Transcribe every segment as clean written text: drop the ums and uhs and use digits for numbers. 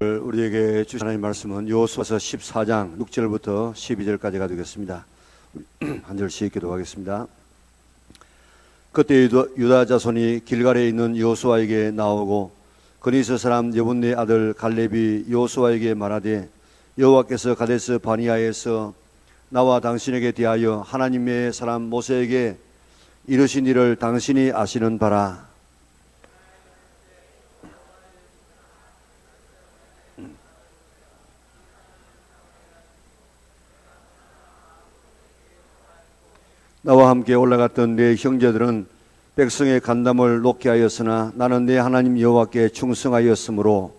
우리에게 주신 하나님의 말씀은 여호수아서 14장 6절부터 12절까지가 되겠습니다. 한 절씩 기도하겠습니다. 그때 유다 자손이 길갈에 있는 여호수아에게 나오고 그니스 사람 여분네 아들 갈렙이 여호수아에게 말하되 여호와께서 가데스 바니아에서 나와 당신에게 대하여 하나님의 사람 모세에게 이르신 일을 당신이 아시는 바라. 나와 함께 올라갔던 내 형제들은 백성의 간담을 놓게 하였으나 나는 내 하나님 여호와께 충성하였으므로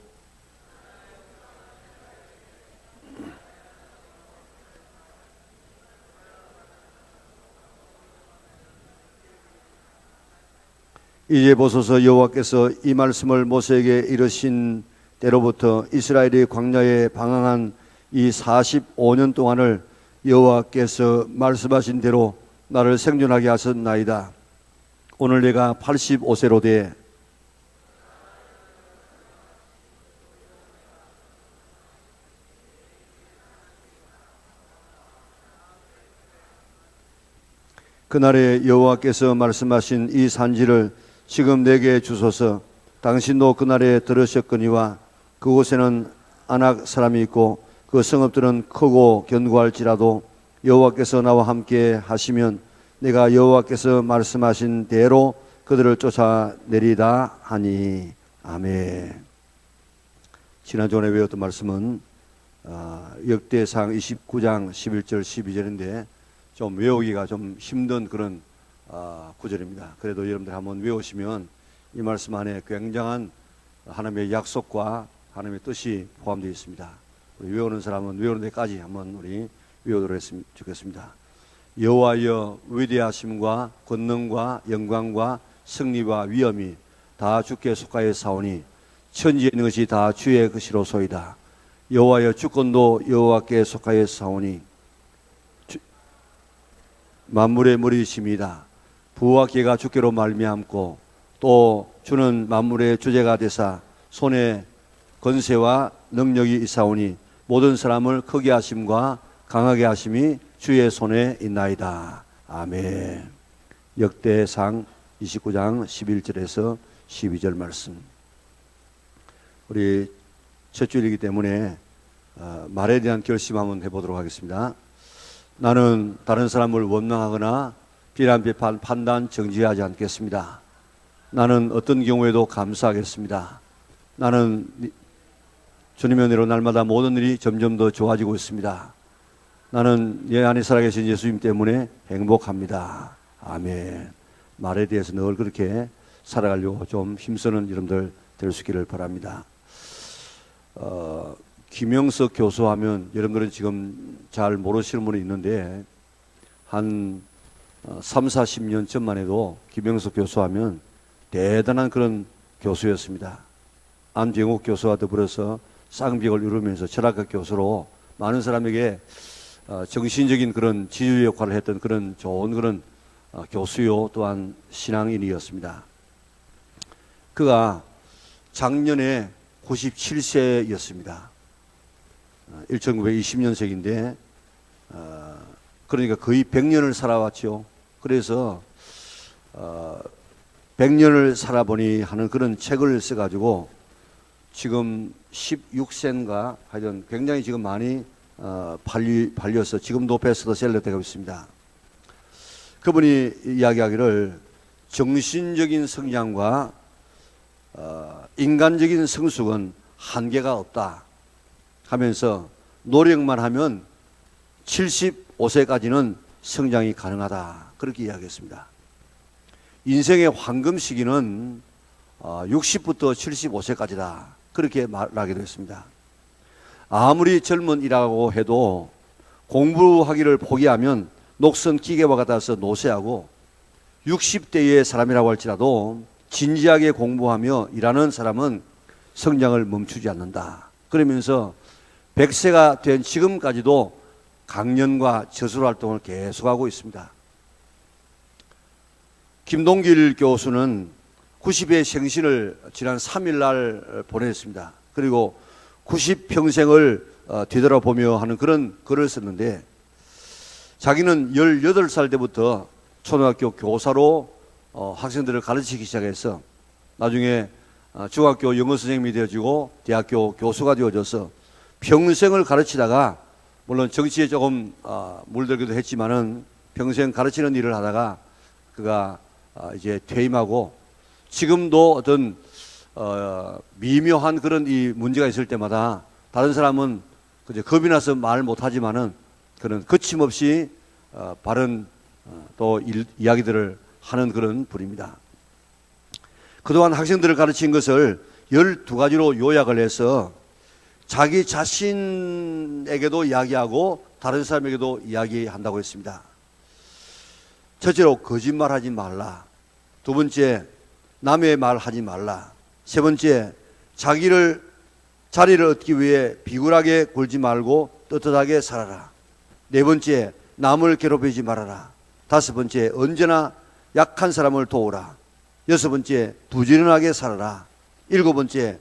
이제 보소서 여호와께서 이 말씀을 모세에게 이르신 때로부터 이스라엘이 광야에 방황한 이 45년 동안을 여호와께서 말씀하신 대로 나를 생존하게 하셨나이다. 오늘 내가 85세로 돼 그날에 여호와께서 말씀하신 이 산지를 지금 내게 주소서. 당신도 그날에 들으셨거니와 그곳에는 아낙 사람이 있고 그 성읍들은 크고 견고할지라도 여호와께서 나와 함께 하시면 내가 여호와께서 말씀하신 대로 그들을 쫓아내리다 하니. 아멘. 지난주에 외웠던 말씀은 역대상 29장 11절 12절인데 좀 외우기가 좀 힘든 그런 구절입니다. 그래도 여러분들 한번 외우시면 이 말씀 안에 굉장한 하나님의 약속과 하나님의 뜻이 포함되어 있습니다. 우리 외우는 사람은 외우는 데까지 한번 우리 외우도록 했으면 좋겠습니다. 여호와여 위대하심과 권능과 영광과 승리와 위엄이 다 주께 속하여 사오니 천지에 있는 것이 다 주의 것이로소이다. 여호와여 주권도 여호와께 속하여 사오니 만물의 머리이심이다. 부와 기가 주께로 말미암고 또 주는 만물의 주제가 되사 손에 권세와 능력이 있사오니 모든 사람을 크게 하심과 강하게 하심이 주의 손에 있나이다. 아멘. 역대상 29장 11절에서 12절 말씀. 우리 첫 주일이기 때문에 말에 대한 결심 한번 해보도록 하겠습니다. 나는 다른 사람을 원망하거나 비난, 비판, 판단, 정죄하지 않겠습니다. 나는 어떤 경우에도 감사하겠습니다. 나는 주님의 은혜로 날마다 모든 일이 점점 더 좋아지고 있습니다. 나는 내 안에 살아계신 예수님 때문에 행복합니다. 아멘. 말에 대해서 늘 그렇게 살아가려고 좀 힘쓰는 여러분들 될 수 있기를 바랍니다. 김영석 교수 하면 여러분들은 지금 잘 모르시는 분이 있는데 한 3, 40년 전만 해도 김영석 교수 하면 대단한 그런 교수였습니다. 안병욱 교수와 더불어서 쌍벽을 이루면서 철학학 교수로 많은 사람에게 정신적인 그런 지주 역할을 했던 그런 좋은 그런 교수요 또한 신앙인이었습니다. 그가 작년에 97세였습니다. 1920년생인데 그러니까 거의 100년을 살아왔죠. 그래서 100년을 살아보니 하는 그런 책을 써가지고 지금 16세인가 하여튼 굉장히 지금 많이 팔려서 지금도 베스트셀러 되고 있습니다. 그분이 이야기하기를 정신적인 성장과 인간적인 성숙은 한계가 없다 하면서 노력만 하면 75세까지는 성장이 가능하다 그렇게 이야기했습니다. 인생의 황금 시기는 60부터 75세까지다 그렇게 말하기도 했습니다. 아무리 젊은이라고 해도 공부하기를 포기하면 녹슨 기계와 같아서 노쇠하고 60대의 사람이라고 할지라도 진지하게 공부하며 일하는 사람은 성장을 멈추지 않는다. 그러면서 100세가 된 지금까지도 강연과 저술 활동을 계속하고 있습니다. 김동길 교수는 90의 생신을 지난 3일 날 보냈습니다. 그리고 90평생을 되돌아보며 하는 그런 글을 썼는데, 자기는 18살 때부터 초등학교 교사로 학생들을 가르치기 시작해서 나중에 중학교 영어 선생님이 되어지고 대학교 교수가 되어져서 평생을 가르치다가, 물론 정치에 조금 물들기도 했지만은 평생 가르치는 일을 하다가 그가 이제 퇴임하고, 지금도 어떤 미묘한 그런 이 문제가 있을 때마다 다른 사람은 그저 겁이 나서 말 못하지만은 그런 거침없이 바른 또 이야기들을 하는 그런 분입니다. 그동안 학생들을 가르친 것을 12가지로 요약을 해서 자기 자신에게도 이야기하고 다른 사람에게도 이야기한다고 했습니다. 첫째로, 거짓말하지 말라. 두 번째, 남의 말 하지 말라. 세 번째, 자리를 얻기 위해 비굴하게 굴지 말고 떳떳하게 살아라. 네 번째, 남을 괴롭히지 말아라. 다섯 번째, 언제나 약한 사람을 도우라. 여섯 번째, 부지런하게 살아라. 일곱 번째,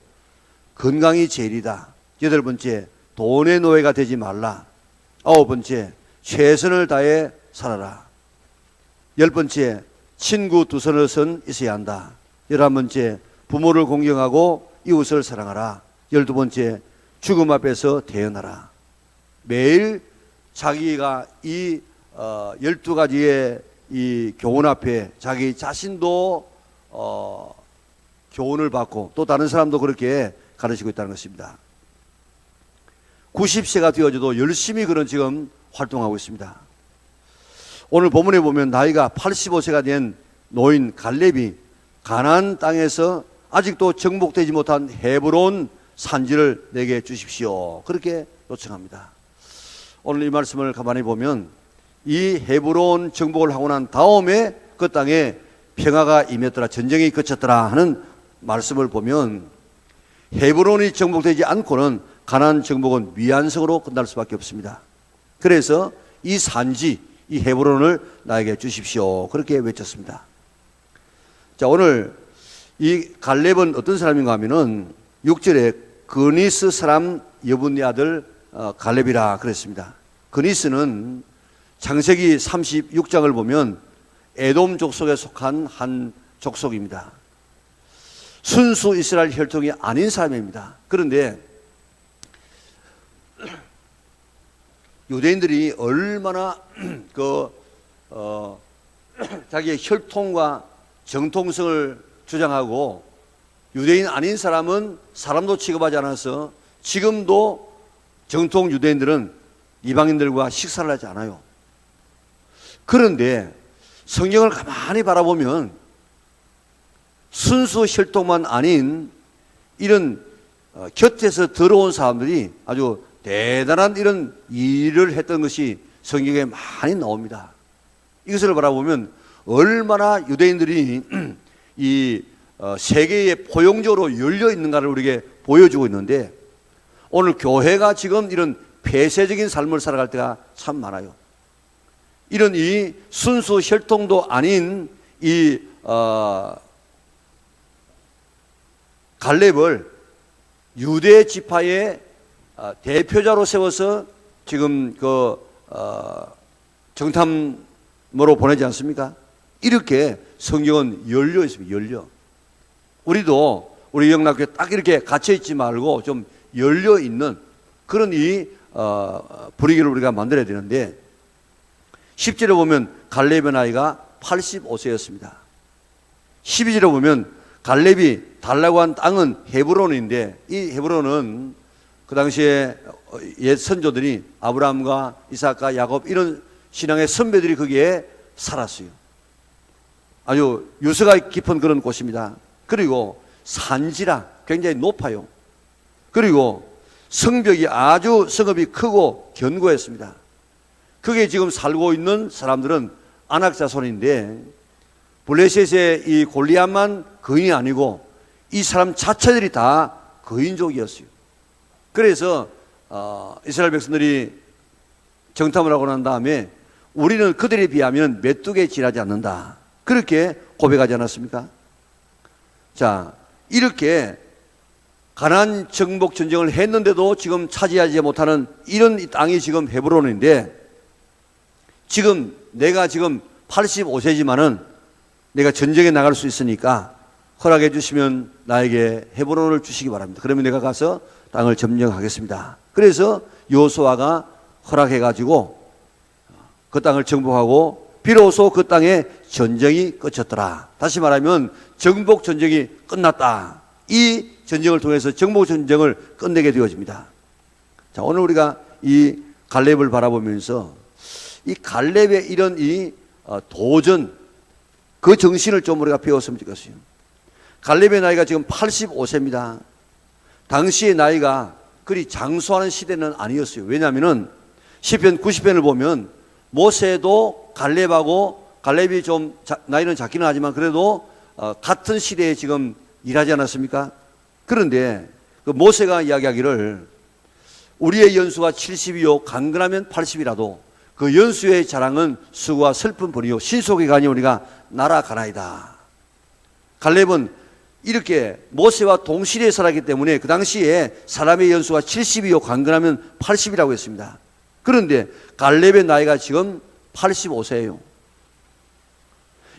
건강이 제일이다. 여덟 번째, 돈의 노예가 되지 말라. 아홉 번째, 최선을 다해 살아라. 열 번째, 친구 두 손을 선 있어야 한다. 11번째, 부모를 공경하고 이웃을 사랑하라. 12번째, 죽음 앞에서 대언하라. 매일 자기가 이 12가지의 이 교훈 앞에 자기 자신도 교훈을 받고 또 다른 사람도 그렇게 가르치고 있다는 것입니다. 90세가 되어져도 열심히 그런 지금 활동하고 있습니다. 오늘 본문에 보면 나이가 85세가 된 노인 갈렙이 가나안 땅에서 아직도 정복되지 못한 헤브론 산지를 내게 주십시오, 그렇게 요청합니다. 오늘 이 말씀을 가만히 보면 이 헤브론 정복을 하고 난 다음에 그 땅에 평화가 임했더라, 전쟁이 그쳤더라 하는 말씀을 보면 헤브론이 정복되지 않고는 가나안 정복은 미완성으로 끝날 수밖에 없습니다. 그래서 이 산지, 이 헤브론을 나에게 주십시오, 그렇게 외쳤습니다. 자, 오늘 이 갈렙은 어떤 사람인가 하면은 6절에 그니스 사람 여분의 아들 갈렙이라 그랬습니다. 그니스는 창세기 36장을 보면 에돔 족속에 속한 한 족속입니다. 순수 이스라엘 혈통이 아닌 사람입니다. 그런데 유대인들이 얼마나 자기의 혈통과 정통성을 주장하고 유대인 아닌 사람은 사람도 취급하지 않아서 지금도 정통 유대인들은 이방인들과 식사를 하지 않아요. 그런데 성경을 가만히 바라보면 순수 혈통만 아닌 이런 곁에서 들어온 사람들이 아주 대단한 이런 일을 했던 것이 성경에 많이 나옵니다. 이것을 바라보면 얼마나 유대인들이 이 세계에 포용적으로 열려 있는가를 우리에게 보여주고 있는데, 오늘 교회가 지금 이런 폐쇄적인 삶을 살아갈 때가 참 많아요. 이런 이 순수 혈통도 아닌 이 갈렙을 유대 지파의 대표자로 세워서 지금 정탐으로 보내지 않습니까? 이렇게 성경은 열려 있습니다. 열려. 우리도 우리 영락교회 딱 이렇게 갇혀 있지 말고 좀 열려 있는 그런 이 분위기를 우리가 만들어야 되는데, 10절에 보면 갈렙의 나이가 85세였습니다. 12절에 보면 갈렙이 달라고 한 땅은 헤브론인데, 이 헤브론은 그 당시에 옛 선조들이 아브라함과 이삭과 야곱 이런 신앙의 선배들이 거기에 살았어요. 아주 유서가 깊은 그런 곳입니다. 그리고 산지라 굉장히 높아요. 그리고 성벽이 아주 성읍이 크고 견고했습니다. 거기에 지금 살고 있는 사람들은 아낙 자손인데, 블레셋의 이 골리앗만 거인이 아니고 이 사람 자체들이 다 거인족이었어요. 그래서 이스라엘 백성들이 정탐을 하고 난 다음에 우리는 그들에 비하면 메뚜기에 지나지 않는다, 그렇게 고백하지 않았습니까? 자, 이렇게 가나안 정복 전쟁을 했는데도 지금 차지하지 못하는 이런 이 땅이 지금 헤브론인데, 지금 내가 지금 85세지만은 내가 전쟁에 나갈 수 있으니까 허락해 주시면 나에게 헤브론을 주시기 바랍니다. 그러면 내가 가서 땅을 점령하겠습니다. 그래서 여호수아가 허락해 가지고 그 땅을 정복하고 비로소 그 땅에 전쟁이 끝쳤더라. 다시 말하면 정복 전쟁이 끝났다. 이 전쟁을 통해서 정복 전쟁을 끝내게 되어집니다. 자, 오늘 우리가 이 갈렙을 바라보면서 이 갈렙의 이런 이 도전, 그 정신을 좀 우리가 배웠으면 좋겠어요. 갈렙의 나이가 지금 85세입니다. 당시의 나이가 그리 장수하는 시대는 아니었어요. 왜냐하면 시편 90편을 보면 모세도 갈렙이 좀 나이는 작기는 하지만 그래도 같은 시대에 지금 일하지 않았습니까? 그런데 그 모세가 이야기하기를 우리의 연수가 70이요 강건하면 80이라도 그 연수의 자랑은 수고와 슬픔뿐이요 신속히 가니 우리가 날아가나이다. 갈렙은 이렇게 모세와 동시대에 살았기 때문에 그 당시에 사람의 연수가 70이요 강건하면 80이라고 했습니다. 그런데 갈렙의 나이가 지금 85세예요.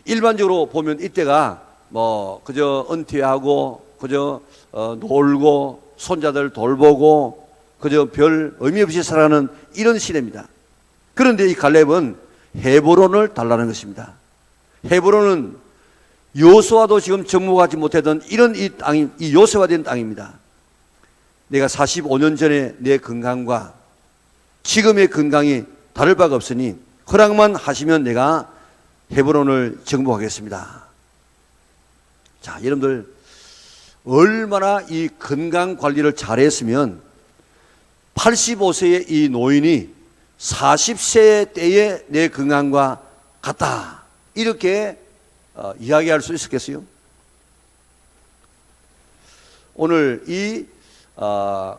일반적으로 보면 이때가 뭐 그저 은퇴하고 그저 놀고 손자들 돌보고 그저 별 의미 없이 살아가는 이런 시대입니다. 그런데 이 갈렙은 헤브론을 달라는 것입니다. 헤브론은 여호수아도 지금 정복하지 못했던 이런 이 땅이 이 요새화된 땅입니다. 내가 45년 전에 내 건강과 지금의 건강이 다를 바가 없으니 허락만 하시면 내가 헤브론을 정복하겠습니다. 자, 여러분들 얼마나 이 건강 관리를 잘했으면 85세의 이 노인이 40세 때의 내 건강과 같다 이렇게 이야기할 수 있었겠어요? 오늘 이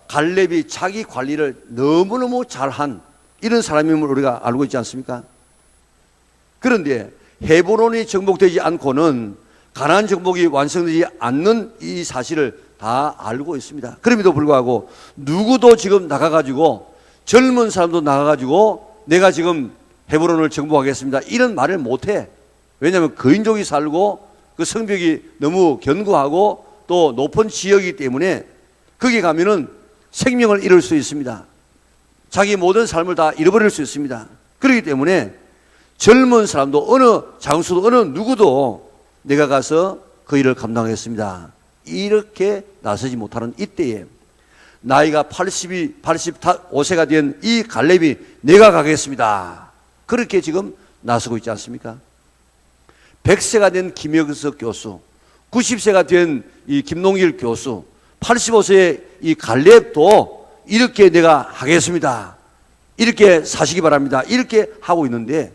갈렙이 자기 관리를 너무너무 잘한 이런 사람임을 우리가 알고 있지 않습니까? 그런데 헤브론이 정복되지 않고는 가나안 정복이 완성되지 않는 이 사실을 다 알고 있습니다. 그럼에도 불구하고 누구도 지금 나가가지고 젊은 사람도 나가가지고 내가 지금 헤브론을 정복하겠습니다 이런 말을 못해. 왜냐하면 거인족이 살고 그 성벽이 너무 견고하고 또 높은 지역이기 때문에 거기 가면은 생명을 잃을 수 있습니다. 자기 모든 삶을 다 잃어버릴 수 있습니다. 그렇기 때문에 젊은 사람도 어느 장수도 어느 누구도 내가 가서 그 일을 감당하겠습니다 이렇게 나서지 못하는 이때에 나이가 85세가 된 이 갈렙이 내가 가겠습니다 그렇게 지금 나서고 있지 않습니까? 100세가 된 김혁석 교수, 90세가 된 이 김농길 교수, 85세의 이 갈렙도 이렇게 내가 하겠습니다 이렇게 사시기 바랍니다 이렇게 하고 있는데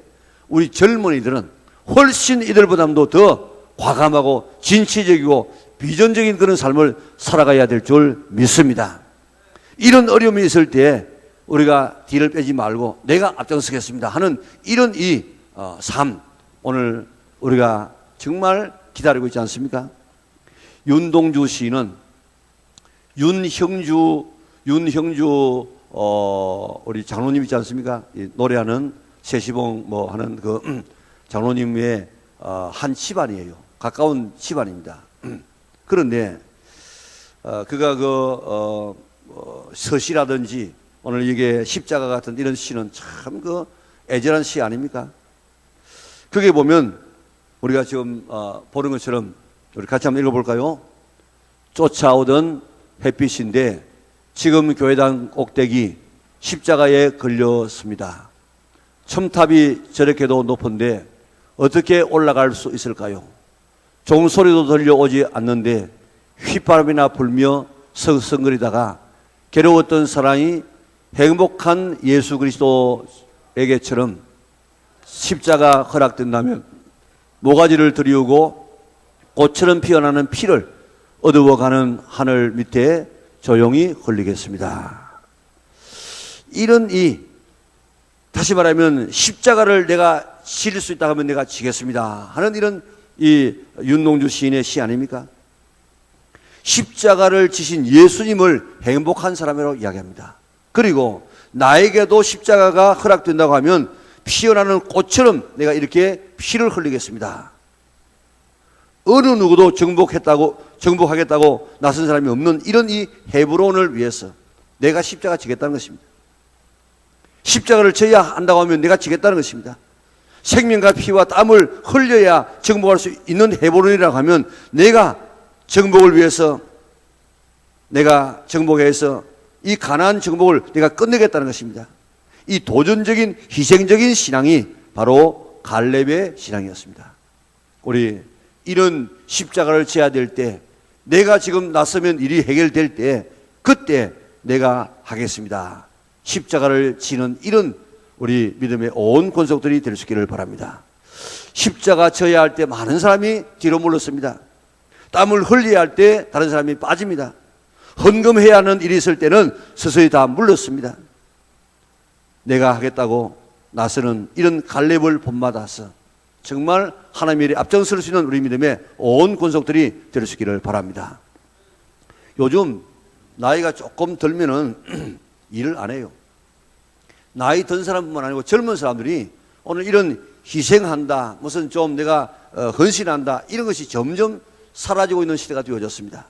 우리 젊은이들은 훨씬 이들보다도 더 과감하고 진취적이고 비전적인 그런 삶을 살아가야 될 줄 믿습니다. 이런 어려움이 있을 때 우리가 뒤를 빼지 말고 내가 앞장서겠습니다 하는 이런 이 삶 오늘 우리가 정말 기다리고 있지 않습니까? 윤동주 시인은 윤형주 우리 장로님 있지 않습니까? 노래하는 세시봉 뭐 하는 그 장로님의 한 집안이에요. 가까운 집안입니다. 그런데 그가 서시라든지 오늘 이게 십자가 같은 이런 시는 참 그 애절한 시 아닙니까? 그게 보면 우리가 지금 보는 것처럼 우리 같이 한번 읽어볼까요? 쫓아오던 햇빛인데 지금 교회당 꼭대기 십자가에 걸렸습니다. 첨탑이 저렇게도 높은데 어떻게 올라갈 수 있을까요? 종소리도 들려오지 않는데 휘바람이나 불며 서성거리다가 괴로웠던 사랑이 행복한 예수 그리스도에게처럼 십자가 허락된다면 모가지를 들이우고 꽃처럼 피어나는 피를 어두워가는 하늘 밑에 조용히 흘리겠습니다. 이런 다시 말하면 십자가를 내가 질 수 있다 하면 내가 지겠습니다 하는 이런 이 윤동주 시인의 시 아닙니까? 십자가를 지신 예수님을 행복한 사람이라고 이야기합니다. 그리고 나에게도 십자가가 허락된다고 하면 피어나는 꽃처럼 내가 이렇게 피를 흘리겠습니다. 어느 누구도 정복하겠다고 나선 사람이 없는 이런 이 헤브론을 위해서 내가 십자가 지겠다는 것입니다. 십자가를 져야 한다고 하면 내가 지겠다는 것입니다. 생명과 피와 땀을 흘려야 정복할 수 있는 헤브론이라고 하면 내가 정복을 위해서 내가 정복해서 이 가나안 정복을 내가 끝내겠다는 것입니다. 이 도전적인 희생적인 신앙이 바로 갈렙의 신앙이었습니다. 우리 이런 십자가를 져야 될 때, 내가 지금 나서면 일이 해결될 때, 그때 내가 하겠습니다. 십자가를 지는 이런 우리 믿음의 온 권속들이 될 수 있기를 바랍니다. 십자가 져야 할 때 많은 사람이 뒤로 물렀습니다. 땀을 흘려야 할 때 다른 사람이 빠집니다. 헌금해야 하는 일이 있을 때는 서서히 다 물렀습니다. 내가 하겠다고 나서는 이런 갈렙을 본받아서 정말 하나님의 일에 앞장설 수 있는 우리 믿음의 온 권속들이 될 수 있기를 바랍니다. 요즘 나이가 조금 들면은 일을 안 해요. 나이 든 사람뿐만 아니고 젊은 사람들이 오늘 이런 희생한다, 무슨 좀 내가 헌신한다, 이런 것이 점점 사라지고 있는 시대가 되어졌습니다.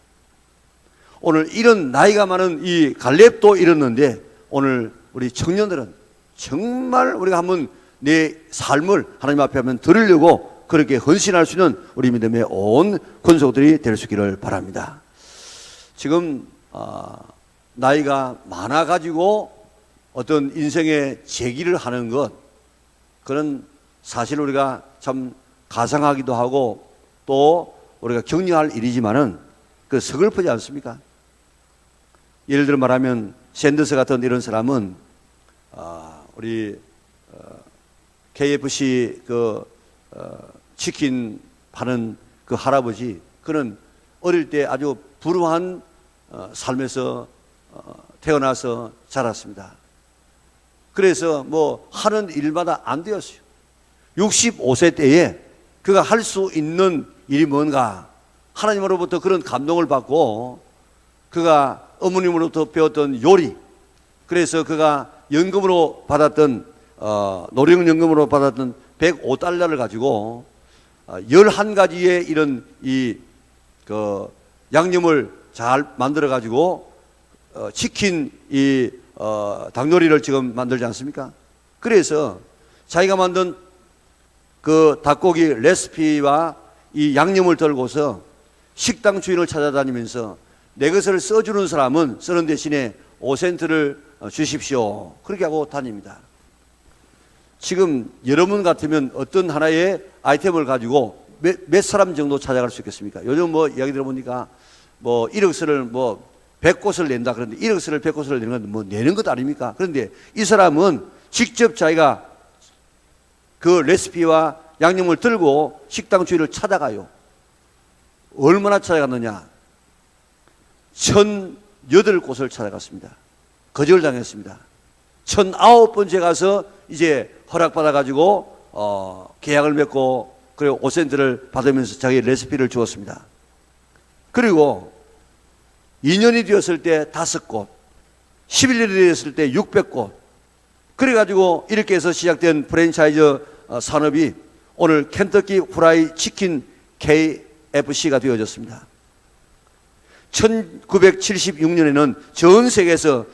오늘 이런 나이가 많은 이 갈렙도 이랬는데 오늘 우리 청년들은 정말 우리가 한번 내 삶을 하나님 앞에 한번 들으려고 그렇게 헌신할 수 있는 우리 믿음의 온 권속들이 될 수 있기를 바랍니다. 지금 나이가 많아가지고 어떤 인생의 제기를 하는 것, 그런 사실 우리가 참 가상하기도 하고 또 우리가 격려할 일이지만은 그 서글프지 않습니까? 예를 들어 말하면 샌더스 같은 이런 사람은 우리 KFC 치킨 파는 그 할아버지, 그는 어릴 때 아주 불우한 삶에서 태어나서 자랐습니다. 그래서 뭐 하는 일마다 안 되었어요. 65세 때에 그가 할 수 있는 일이 뭔가, 하나님으로부터 그런 감동을 받고 그가 어머님으로부터 배웠던 요리, 그래서 그가 연금으로 받았던 노령연금으로 받았던 105달러를 가지고 11가지의 이런 양념을 잘 만들어 가지고 치킨 닭요리를 지금 만들지 않습니까? 그래서 자기가 만든 그 닭고기 레시피와 이 양념을 들고서 식당 주인을 찾아다니면서 내 것을 써주는 사람은 쓰는 대신에 5센트를 주십시오, 그렇게 하고 다닙니다. 지금 여러분 같으면 어떤 하나의 아이템을 가지고 몇 사람 정도 찾아갈 수 있겠습니까? 요즘 뭐 이야기 들어보니까 뭐 1억서를 뭐 100곳을 낸다 그러는데 1억서를 100곳을 내는 건 뭐 내는 것 아닙니까? 그런데 이 사람은 직접 자기가 그 레시피와 양념을 들고 식당 주인을 찾아가요. 얼마나 찾아갔느냐? 1008곳을 찾아갔습니다. 거절당했습니다. 1009번째 가서 이제 허락받아가지고 계약을 맺고 그리고 5센트를 받으면서 자기 레시피를 주었습니다. 그리고 2년이 되었을 때 5곳, 11년이 되었을 때 600곳, 그래가지고 이렇게 해서 시작된 프랜차이즈 산업이 오늘 켄터키 프라이 치킨 KFC가 되어졌습니다. 1976년에는 전 세계에서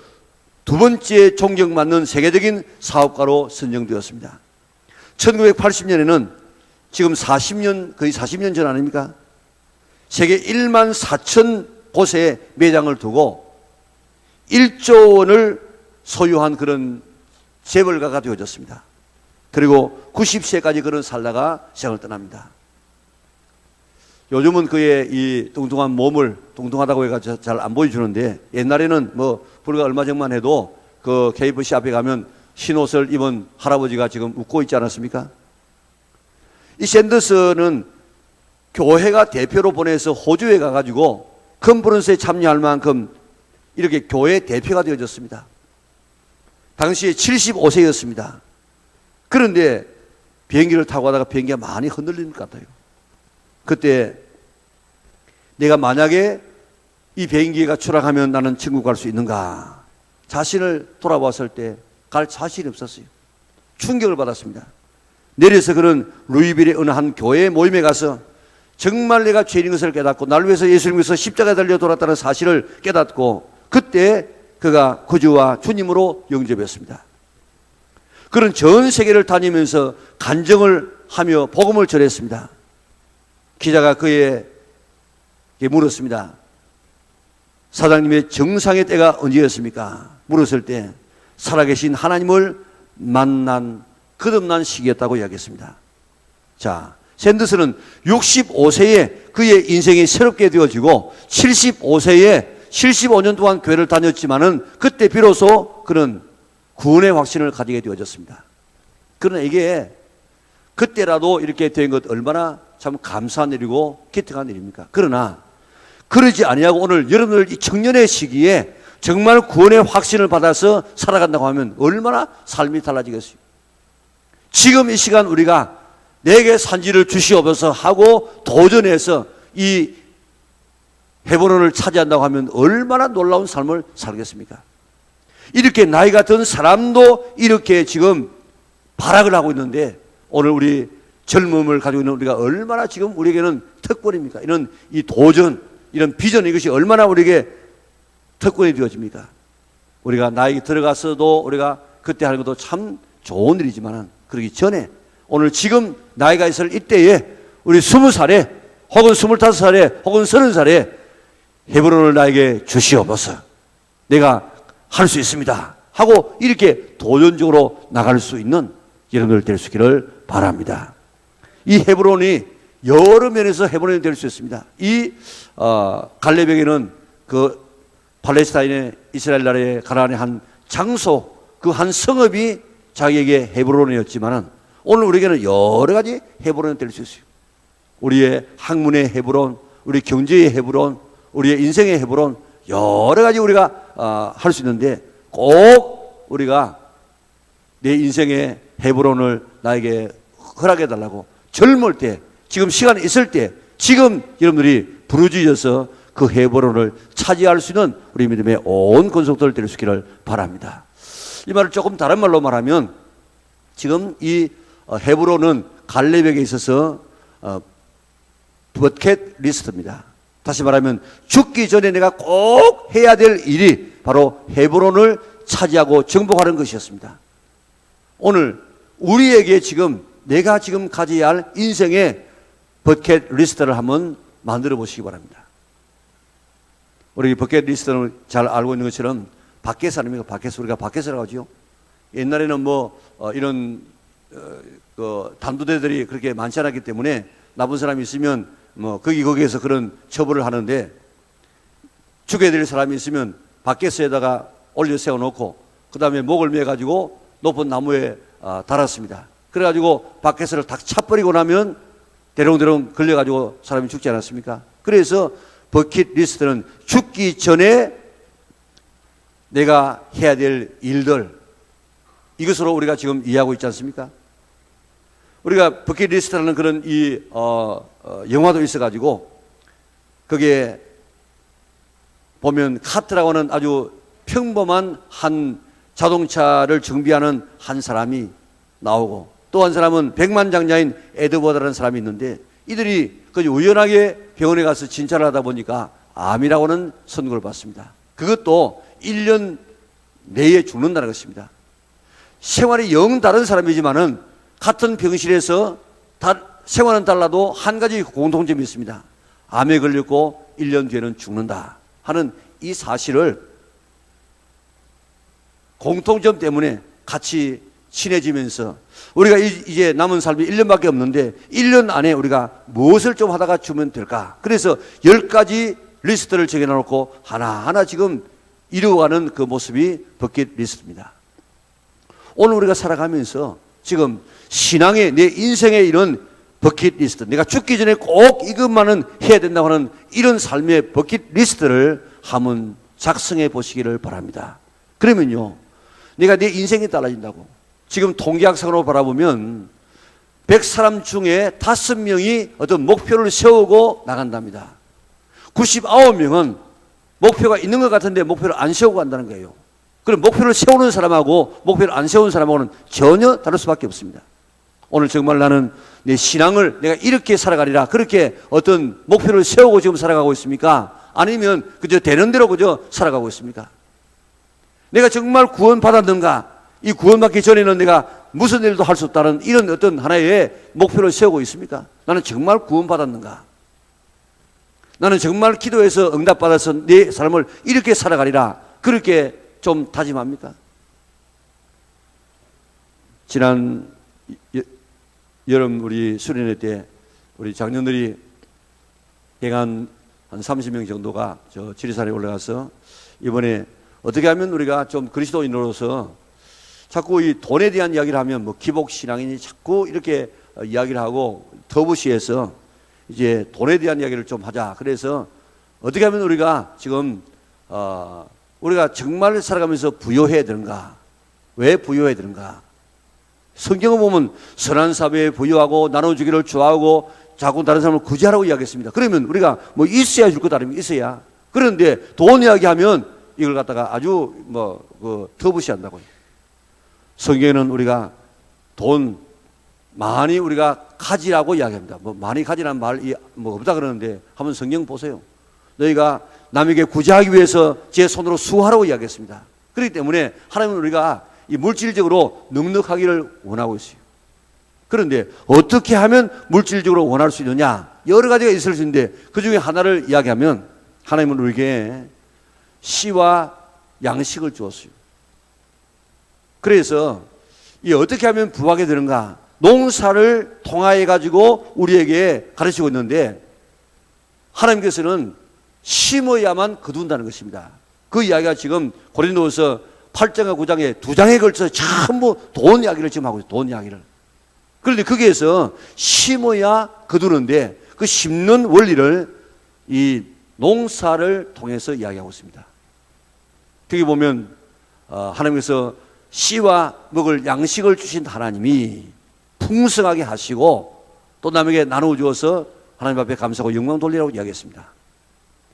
두 번째 존경받는 세계적인 사업가로 선정되었습니다. 1980년에는 지금 40년, 거의 40년 전 아닙니까? 세계 1만 4천 곳에 매장을 두고 1조 원을 소유한 그런 재벌가가 되어졌습니다. 그리고 90세까지 그런 살다가 세상을 떠납니다. 요즘은 그의 이 뚱뚱한 몸을 뚱뚱하다고 해가지고 잘 안 보여주는데, 옛날에는 뭐 불과 얼마 전만 해도 그 KFC 앞에 가면 흰 옷을 입은 할아버지가 지금 웃고 있지 않았습니까? 이 샌더스는 교회가 대표로 보내서 호주에 가가지고 컨퍼런스에 참여할 만큼 이렇게 교회 대표가 되어졌습니다. 당시에 75세였습니다. 그런데 비행기를 타고 가다가 비행기가 많이 흔들리는 것 같아요. 그때 내가 만약에 이 비행기가 추락하면 나는 천국 갈 수 있는가? 자신을 돌아봤을 때 갈 자신이 없었어요. 충격을 받았습니다. 내려서 그는 루이빌의 어느 한 교회 모임에 가서 정말 내가 죄인인 것을 깨닫고 나를 위해서 예수님께서 십자가에 달려 돌아왔다는 사실을 깨닫고 그때 그가 구주와 주님으로 영접했습니다. 그는 전 세계를 다니면서 간증을 하며 복음을 전했습니다. 기자가 그에게 물었습니다. 사장님의 정상의 때가 언제였습니까? 물었을 때 살아계신 하나님을 만난 거듭난 시기였다고 이야기했습니다. 자, 샌더스는 65세에 그의 인생이 새롭게 되어지고 75세에 75년 동안 교회를 다녔지만은 그때 비로소 그는 구원의 확신을 가지게 되어졌습니다. 그러나 이게 그때라도 이렇게 된 것 얼마나 참 감사한 일이고 기특한 일입니까? 그러나 그러지 아니하고 오늘 여러분들 이 청년의 시기에 정말 구원의 확신을 받아서 살아간다고 하면 얼마나 삶이 달라지겠어요. 지금 이 시간 우리가 내게 산지를 주시옵소서 하고 도전해서 이 헤브론을 차지한다고 하면 얼마나 놀라운 삶을 살겠습니까? 이렇게 나이가 든 사람도 이렇게 지금 발악을 하고 있는데 오늘 우리 젊음을 가지고 있는 우리가 얼마나 지금 우리에게는 특권입니까? 이런 이 도전, 이런 비전, 이것이 얼마나 우리에게 특권이 되어집니까? 우리가 나이 들어가서도 우리가 그때 하는 것도 참 좋은 일이지만 그러기 전에 오늘 지금 나이가 있을 이때에 우리 20살에 혹은 25살에 혹은 30살에 헤브론을 나에게 주시옵소서. 내가 할 수 있습니다 하고 이렇게 도전적으로 나갈 수 있는 여러분들 될 수 있기를 바랍니다. 이 헤브론이 여러 면에서 헤브론이 될 수 있습니다. 이 갈렙에게는 그 팔레스타인의 이스라엘 나라의 가나안의 한 장소, 그 한 성읍이 자기에게 헤브론이었지만은 오늘 우리에게는 여러 가지 헤브론이 될 수 있어요. 우리의 학문의 헤브론, 우리 경제의 헤브론, 우리의 인생의 헤브론, 여러 가지 우리가 할 수 있는데 꼭 우리가 내 인생의 헤브론을 나에게 허락해 달라고 젊을 때, 지금 시간이 있을 때, 지금 여러분들이 부르짖어서 그 헤브론을 차지할 수 있는 우리 믿음의 온 권속들 될 수 있기를 바랍니다. 이 말을 조금 다른 말로 말하면 지금 이 헤브론은 갈렙에게 있어서 버켓 리스트입니다. 다시 말하면 죽기 전에 내가 꼭 해야 될 일이 바로 헤브론을 차지하고 정복하는 것이었습니다. 오늘 우리에게 지금 내가 지금 가져야 할 인생의 버켓 리스트를 한번 만들어 보시기 바랍니다. 우리 버켓 리스트는 잘 알고 있는 것처럼 밖에 사람이니까 밖에서 우리가 밖에서라고 하죠. 옛날에는 이런 그 단두대들이 그렇게 많지 않았기 때문에 나쁜 사람이 있으면 거기에서 그런 처벌을 하는데 죽여야 될 사람이 있으면 밖에서에다가 올려 세워놓고 그 다음에 목을 매가지고 높은 나무에 달았습니다. 그래가지고 밖에서를 딱 차버리고 나면 대롱대롱 걸려가지고 사람이 죽지 않았습니까? 그래서 버킷리스트는 죽기 전에 내가 해야 될 일들, 이것으로 우리가 지금 이해하고 있지 않습니까? 우리가 버킷리스트라는 그런 영화도 있어가지고 거기에 보면 카트라고 하는 아주 평범한 한 자동차를 정비하는 한 사람이 나오고 또 한 사람은 백만장자인 에드워드라는 사람이 있는데 이들이 우연하게 병원에 가서 진찰을 하다 보니까 암이라고는 선고를 받습니다. 그것도 1년 내에 죽는다는 것입니다. 생활이 영 다른 사람이지만은 같은 병실에서 생활은 달라도 한 가지 공통점이 있습니다. 암에 걸렸고 1년 뒤에는 죽는다 하는 이 사실을 공통점 때문에 같이 친해지면서 우리가 이제 남은 삶이 1년밖에 없는데 1년 안에 우리가 무엇을 좀 하다가 죽으면 될까? 그래서 10가지 리스트를 정해놓고 하나하나 지금 이루어가는 그 모습이 버킷 리스트입니다. 오늘 우리가 살아가면서 지금 신앙의 내 인생의 이런 버킷 리스트, 내가 죽기 전에 꼭 이것만은 해야 된다고 하는 이런 삶의 버킷 리스트를 한번 작성해 보시기를 바랍니다. 그러면요, 내가 내 인생이 달라진다고. 지금 통계학상으로 바라보면 100사람 중에 5명이 어떤 목표를 세우고 나간답니다. 99명은 목표가 있는 것 같은데 목표를 안 세우고 간다는 거예요. 그럼 목표를 세우는 사람하고 목표를 안 세우는 사람하고는 전혀 다를 수밖에 없습니다. 오늘 정말 나는 내 신앙을 내가 이렇게 살아가리라, 그렇게 어떤 목표를 세우고 지금 살아가고 있습니까? 아니면 그저 되는 대로 그저 살아가고 있습니까? 내가 정말 구원받았는가? 이 구원받기 전에는 내가 무슨 일도 할 수 없다는 이런 어떤 하나의 목표를 세우고 있습니까? 나는 정말 구원받았는가? 나는 정말 기도해서 응답받아서 내 삶을 이렇게 살아가리라, 그렇게 좀 다짐합니까? 지난 여름 우리 수련회 때 우리 장년들이 대강 한 30명 정도가 저 지리산에 올라가서 이번에 어떻게 하면 우리가 좀 그리스도인으로서 자꾸 이 돈에 대한 이야기를 하면 뭐 기복신앙이니 자꾸 이렇게 이야기를 하고 터부시해서 이제 돈에 대한 이야기를 좀 하자. 그래서 어떻게 하면 우리가 지금 우리가 정말 살아가면서 부유해야 되는가? 왜 부유해야 되는가? 성경을 보면 선한 사회에 부유하고 나눠주기를 좋아하고 자꾸 다른 사람을 구제하라고 이야기했습니다. 그러면 우리가 뭐 있어야 줄 것 아니면 있어야. 그런데 돈 이야기하면 이걸 갖다가 아주 터부시한다고요. 성경에는 우리가 돈 많이 우리가 가지라고 이야기합니다. 뭐 많이 가지라는 말이 뭐 없다 그러는데 한번 성경 보세요. 너희가 남에게 구제하기 위해서 제 손으로 수하라고 이야기했습니다. 그렇기 때문에 하나님은 우리가 이 물질적으로 넉넉하기를 원하고 있어요. 그런데 어떻게 하면 물질적으로 원할 수 있느냐? 여러 가지가 있을 수 있는데 그 중에 하나를 이야기하면 하나님은 우리에게 씨와 양식을 주었어요. 그래서 이 어떻게 하면 부하게 되는가? 농사를 통하여 가지고 우리에게 가르치고 있는데 하나님께서는 심어야만 거둔다는 것입니다. 그 이야기가 지금 고린도후서 8장과 9장에 2장에 걸쳐서 전부 돈 이야기를 지금 하고 있어요. 돈 이야기를. 그런데 거기에서 심어야 거두는데 그 심는 원리를 이 농사를 통해서 이야기하고 있습니다. 거기 보면 하나님께서 씨와 먹을 양식을 주신 하나님이 풍성하게 하시고 또 남에게 나누어 주어서 하나님 앞에 감사하고 영광 돌리라고 이야기했습니다.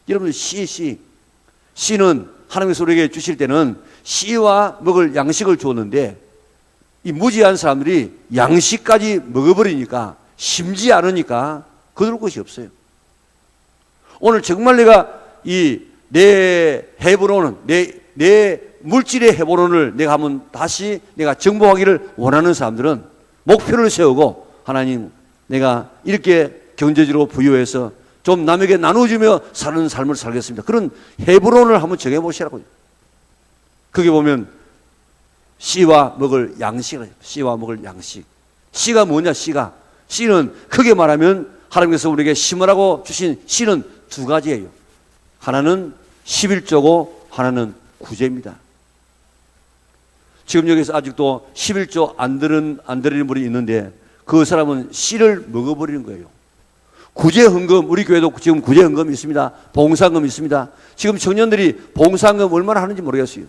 여러분 씨는 하나님께서 우리에게 주실 때는 씨와 먹을 양식을 주었는데 이 무지한 사람들이 양식까지 먹어버리니까 심지 않으니까 거둘 것이 없어요. 오늘 정말 내가 이 내 헤브론은 내 물질의 헤브론을 내가 한번 다시 내가 정복하기를 원하는 사람들은 목표를 세우고 하나님 내가 이렇게 경제적으로 부유해서 좀 남에게 나눠주며 사는 삶을 살겠습니다. 그런 헤브론을 한번 정해보시라고요. 거기 보면 씨와 먹을 양식을, 씨와 먹을 양식. 씨가 뭐냐, 씨는 크게 말하면 하나님께서 우리에게 심으라고 주신 씨는 두 가지예요. 하나는 11조고 하나는 구제입니다. 지금 여기서 아직도 11조 안 드리는 분이 있는데 그 사람은 씨를 먹어버리는 거예요. 구제헌금, 우리 교회도 지금 구제헌금이 있습니다. 봉사헌금이 있습니다. 지금 청년들이 봉사헌금 얼마나 하는지 모르겠어요.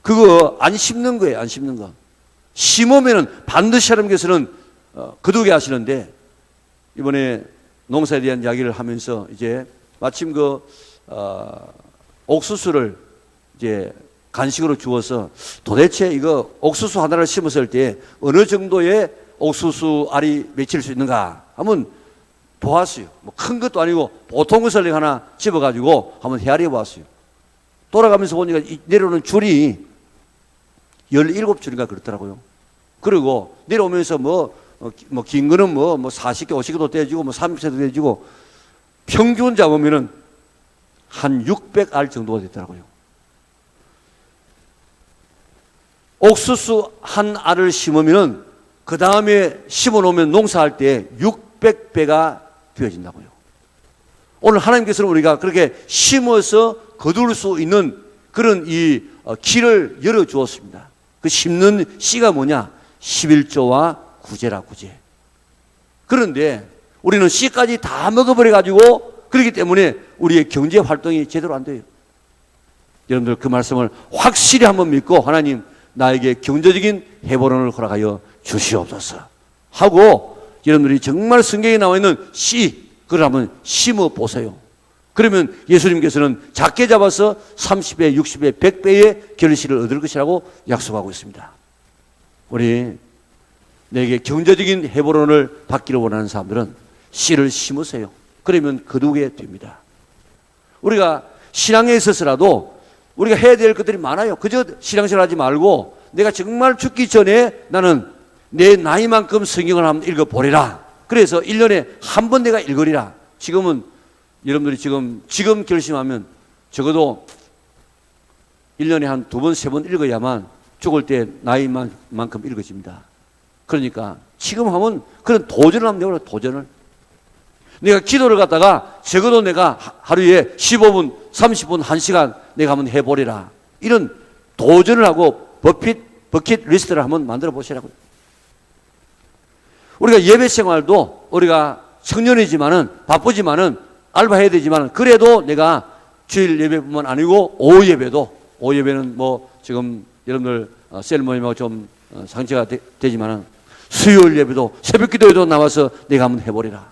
그거 안 심는 거예요. 안 심는 거. 심으면은 반드시 하나님께서는 거두게 하시는데 이번에 농사에 대한 이야기를 하면서 이제 마침 옥수수를 이제 간식으로 주어서 도대체 이거 옥수수 하나를 심었을 때 어느 정도의 옥수수 알이 맺힐 수 있는가 한번 보았어요. 뭐 큰 것도 아니고 보통 것을 하나 집어가지고 한번 헤아려 보았어요. 돌아가면서 보니까 내려오는 줄이 17줄인가 그렇더라고요. 그리고 내려오면서 긴 거는 40개, 50개도 떼지고 30개도 떼지고 평균 잡으면은 한 600알 정도가 됐더라고요. 옥수수 한 알을 심으면은 그 다음에 심어 놓으면 농사할 때 600배가 되어진다고요. 오늘 하나님께서는 우리가 그렇게 심어서 거둘 수 있는 그런 이 길을 열어 주었습니다. 그 심는 씨가 뭐냐? 11조와 구제라, 구제. 그런데 우리는 씨까지 다 먹어버려 가지고 그렇기 때문에 우리의 경제 활동이 제대로 안 돼요. 여러분들 그 말씀을 확실히 한번 믿고 하나님 나에게 경제적인 해보론을 허락하여 주시옵소서 하고 여러분들이 정말 성경에 나와 있는 씨 그걸 한번 심어 보세요. 그러면 예수님께서는 작게 잡아서 30배, 60배, 100배의 결실을 얻을 것이라고 약속하고 있습니다. 우리 내게 경제적인 헤브론을 받기를 원하는 사람들은 씨를 심으세요. 그러면 거두게 됩니다. 우리가 신앙에 있어서라도 우리가 해야 될 것들이 많아요. 그저 신앙생활 하지 말고 내가 정말 죽기 전에 나는 내 나이만큼 성경을 한번 읽어보리라. 그래서 1년에 한 번 내가 읽으리라. 지금은 여러분들이 지금 결심하면 적어도 1년에 한 2번, 3번 읽어야만 죽을 때 나이만큼 읽어집니다. 그러니까 지금 하면 그런 도전을 하면 되고, 도전을. 내가 기도를 갖다가 적어도 내가 하루에 15분, 30분, 1시간 내가 한번 해보리라. 이런 도전을 하고 버킷 리스트를 한번 만들어 보시라고요. 우리가 예배 생활도 우리가 청년이지만은 바쁘지만은 알바해야 되지만은 그래도 내가 주일 예배뿐만 아니고 오후 예배는 뭐 지금 여러분들 셀 모임하고 좀 상처가 되지만은 수요일 예배도 새벽 기도에도 나와서 내가 한번 해보리라.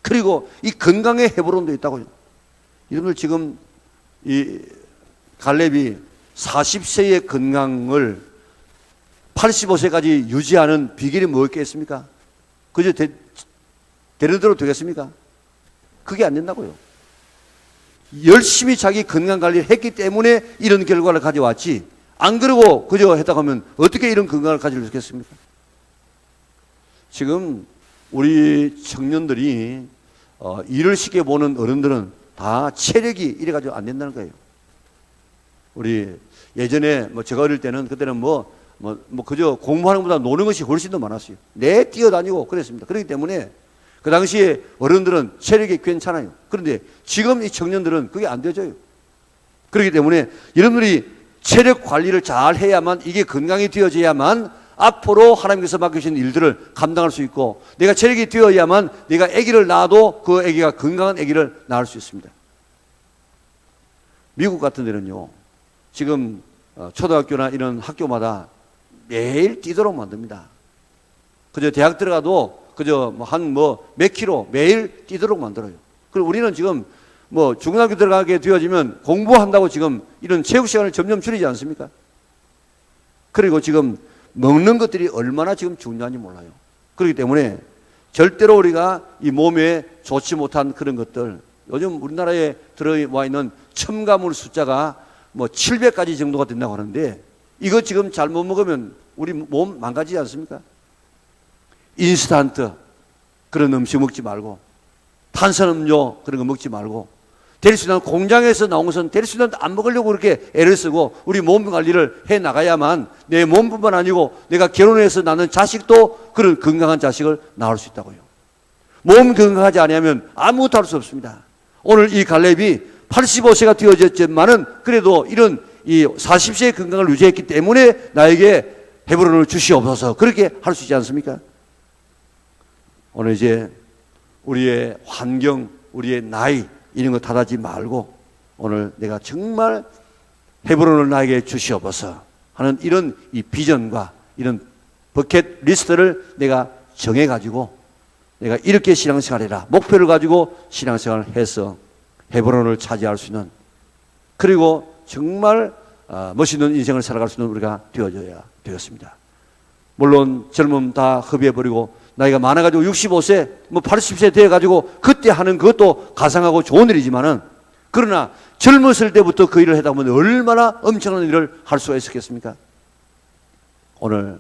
그리고 이 건강의 헤브론도 있다고요. 여러분들 지금 이 갈렙이 40세의 건강을 85세까지 유지하는 비결이 뭐였겠습니까? 그저 되는 대로 되겠습니까? 그게 안 된다고요. 열심히 자기 건강 관리를 했기 때문에 이런 결과를 가져왔지, 안 그러고 그저 했다고 하면 어떻게 이런 건강을 가질 수 있겠습니까? 지금 우리 청년들이 일을 쉽게 보는 어른들은 다 체력이 이래가지고 안 된다는 거예요. 우리 예전에 제가 어릴 때는 그때는 그저 공부하는 것보다 노는 것이 훨씬 더 많았어요. 뛰어다니고 그랬습니다. 그렇기 때문에 그 당시에 어른들은 체력이 괜찮아요. 그런데 지금 이 청년들은 그게 안 되져요. 그렇기 때문에 여러분들이 체력 관리를 잘 해야만, 이게 건강이 되어져야만 앞으로 하나님께서 맡기신 일들을 감당할 수 있고, 내가 체력이 되어야만 내가 아기를 낳아도 그 아기가 건강한 아기를 낳을 수 있습니다. 미국 같은 데는요, 지금 초등학교나 이런 학교마다 매일 뛰도록 만듭니다. 그저 대학 들어가도 그저 몇 킬로 매일 뛰도록 만들어요. 그리고 우리는 지금 중고등학교 들어가게 되어지면 공부한다고 지금 이런 체육 시간을 점점 줄이지 않습니까? 그리고 지금 먹는 것들이 얼마나 지금 중요한지 몰라요. 그렇기 때문에 절대로 우리가 이 몸에 좋지 못한 그런 것들, 요즘 우리나라에 들어와 있는 첨가물 숫자가 700가지 정도가 된다고 하는데, 이거 지금 잘못 먹으면 우리 몸 망가지지 않습니까? 인스턴트 그런 음식 먹지 말고, 탄산음료 그런 거 먹지 말고, 대리수단 공장에서 나온 것은 대리수단도 안 먹으려고 그렇게 애를 쓰고 우리 몸 관리를 해 나가야만 내 몸뿐만 아니고 내가 결혼해서 낳는 자식도 그런 건강한 자식을 낳을 수 있다고요. 몸 건강하지 않으면 아무것도 할 수 없습니다. 오늘 이 갈렙이 85세가 되어졌지만은 그래도 이런 이 40세의 건강을 유지했기 때문에 나에게 헤브론을 주시옵소서, 그렇게 할 수 있지 않습니까? 오늘 이제 우리의 환경, 우리의 나이 이런 거 탓하지 말고 오늘 내가 정말 헤브론을 나에게 주시옵소서 하는 이런 이 비전과 이런 버켓 리스트를 내가 정해가지고 내가 이렇게 신앙생활해라, 목표를 가지고 신앙생활을 해서 헤브론을 차지할 수 있는, 그리고 정말 멋있는 인생을 살아갈 수 있는 우리가 되어져야 되겠습니다. 물론 젊음 다 허비해버리고 나이가 많아가지고 65세, 80세 되어가지고 그때 하는 그것도 가상하고 좋은 일이지만은, 그러나 젊었을 때부터 그 일을 하다 보면 얼마나 엄청난 일을 할 수가 있었겠습니까? 오늘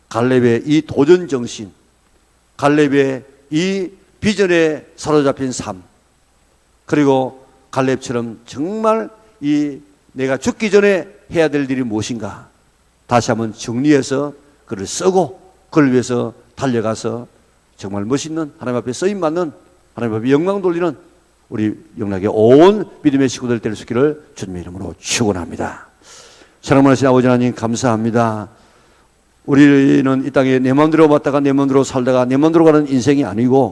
갈렙의 이 도전 정신, 갈렙의 이 비전에 사로잡힌 삶, 그리고 갈렙처럼 정말 이 내가 죽기 전에 해야 될 일이 무엇인가 다시 한번 정리해서 그를 쓰고 그를 위해서 달려가서 정말 멋있는 하나님 앞에 쓰임받는, 하나님 앞에 영광 돌리는 우리 영락의 온 믿음의 식구들 될 수 있기를 주님의 이름으로 축원합니다. 사랑하신 아버지 하나님 감사합니다. 우리는 이 땅에 내 마음대로 왔다가 내 마음대로 살다가 내 마음대로 가는 인생이 아니고